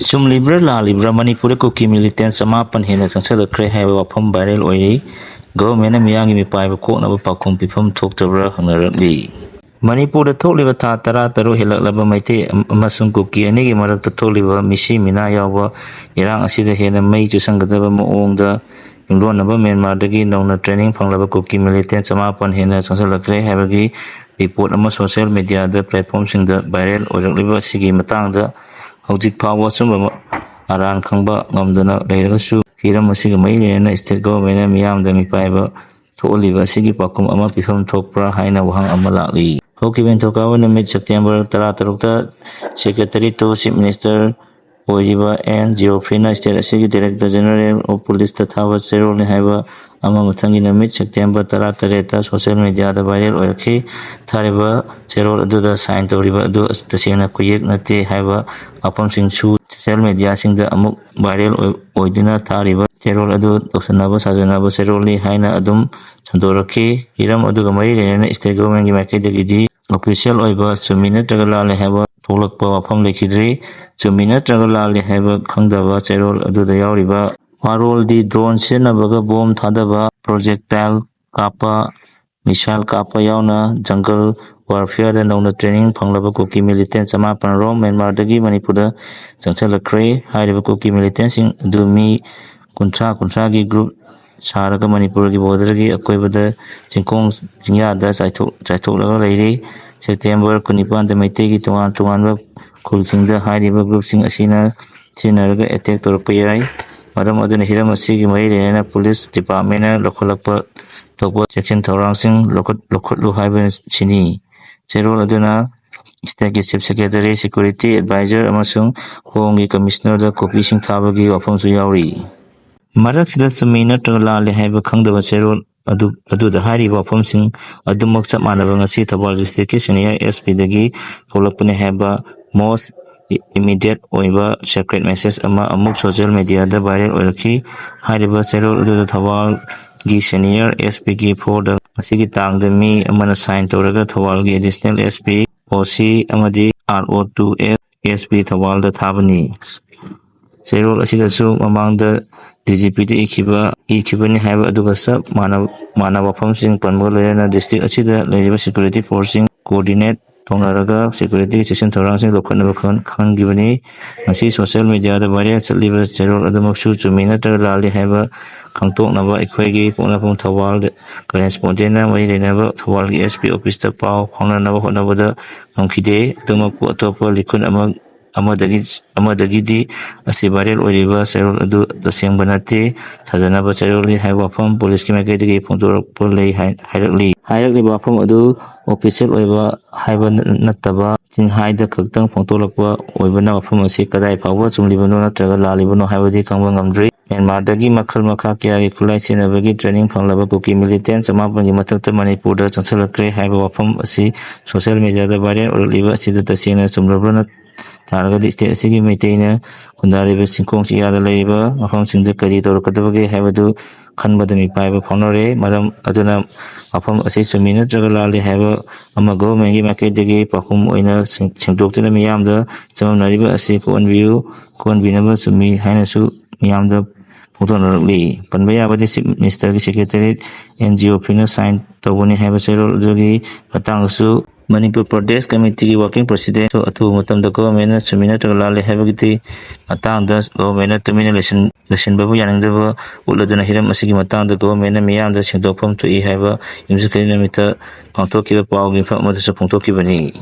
Chumlibra Lallibra Manipuri Kuki militants amapan hena sangsalakre haiba wafam viral oiri government miyangi mipaiba koknaba pakhum pifam thoktabra hangarakli Manipur thokliba tha tara taru helaklaba maite amasung kuki anigi marakta thokliba misi mina yawa irang asida hena mai chusangadaba maongda yungdonaba Myanmar dagi nongna training phanglaba kuki militants amapan hena sangsalakre haibagi report ama social media da platform singda viral oirakliba sigi matangda Hojik Power Sumba Aran Kangba Namdana Lerasu Hiram Masiga Mailena State Government Miam the Mipaiba to Oliva Sigi Pakum Ama Pifam Tokra Haina Wahang Amalali. Hokiven Tokawan mid September Taratarukta Secretary to Chief Minister Ojiba and Geofrina State Sigi Director General of Police Tatawa Serol Haiba Ama Matangina mid September Taratareta social media the viral Oki Tariba Serol Duda sign to River Do Stasina Kuyek Nate Haiba upon Sing Su social media sing the Amuk viral Oidina Tariba Serol Adu Osanaba Sazanaba Seroli Haina Adum Sandoraki Iram Adugamari and State Government Makedi official Oiba Sumina Tagalale Haba Tolakpa Pam Lekidri Sumina Tagalale Haba Kangdava Serol Adu the Yauriba Warol di drone Senabaga bomb Tadaba projectile Kappa Missile Kappa Yauna jungle warfare and on the training Panglava Kuki militants Amapan Rome and Mardagi Manipura Sanchala Cray High Kuki militants in Dumi Kuntragi group Saraga Manipuragi Bodragi Akoibada Chinkong Yada Saitola Lady September Kunipan the Metegi Tuan Kulsing the High River Group Sing Asina Sinaraga attack Torpayai Madam Adana Hiram Sigi Marina Police Department Lokalapa Topo Section Toranging Lokotlu Highway Chini Zero Aduna State Chief Secretary Security Advisor Amasung Hongi Commissioner the Kopising Tabagi of Yauri Maraks the Sumina Trala have a Kangdava Zero Adu the Hari Wapumsing Adumoksa Manavanga Sita Station here SP Dagi Polopune Haba most immediate oiba secret message ama amuk social media the viral oirki hariba Zero Adu the Thawal gi senior SP gi for the asigi tang the mi amana sign toraga Thawal gi additional SP OC amadi RO2S SP Thawal the Thabani Zero asida su among the DGPT ikibani haiba aduga sab mana wafam sing panmola district asida leriba security forcing coordinate Tonaraga security station Toranging Lokan Kangibani Nasi social media the various livers Gerald Adamaksu to Minata Lali Heva Kangtok Nava Equegi Ponapon Tawal correspondent way they never Tawal SP office the Pau Hona Nava Honavada Nonkide Domaku Topa Likun Amadagidi Asibaril Oliva Serol Adu the same Banati Tazanaba Seroli Hava Police Kimakadi Pontor Pole Highly Bafam Adu official Oiva Haiba Nataba Tin Haida Kakang Pontolakwa Oibana from a Sikadai Power zum Libano Traga Lalibano Havadi Kangam and Mardagi Makal Makakia Kulai Sinabagi training from Lavakuki militants Amapan Matata Manipur Chancellor Cray Haiba from a sea social media the variant or Liva Sida Sina Sumrabana Targa the state Sigi Maintainer Kundari Sinkong Yada Labor Mahom Sing the Kadito Kadavagi Havadu Kanbadami Pipe Honore Madam Aduna upon a 6 minute Jagalali have a Mago Mangi Makadegi Pakum Oina Singtok to the Miam the Sam Nariba Asiko and view Kon Binaba to me Hanasu Miam the Putonali Panbaya Mr. Secretary NGO Pina signed Tawani have a zero Dogi Patangasu Manipur Pradesh Committee Working President to Mutam the government Sumina to Lali Havagiti Atang does government termination Lesson Babu Yanandava Uladuna Hiram Asigi Matang the government Miam the Sindopum to Ehava Imsakinameter Pontoki Pau Gifa Mother Pontoki Bani.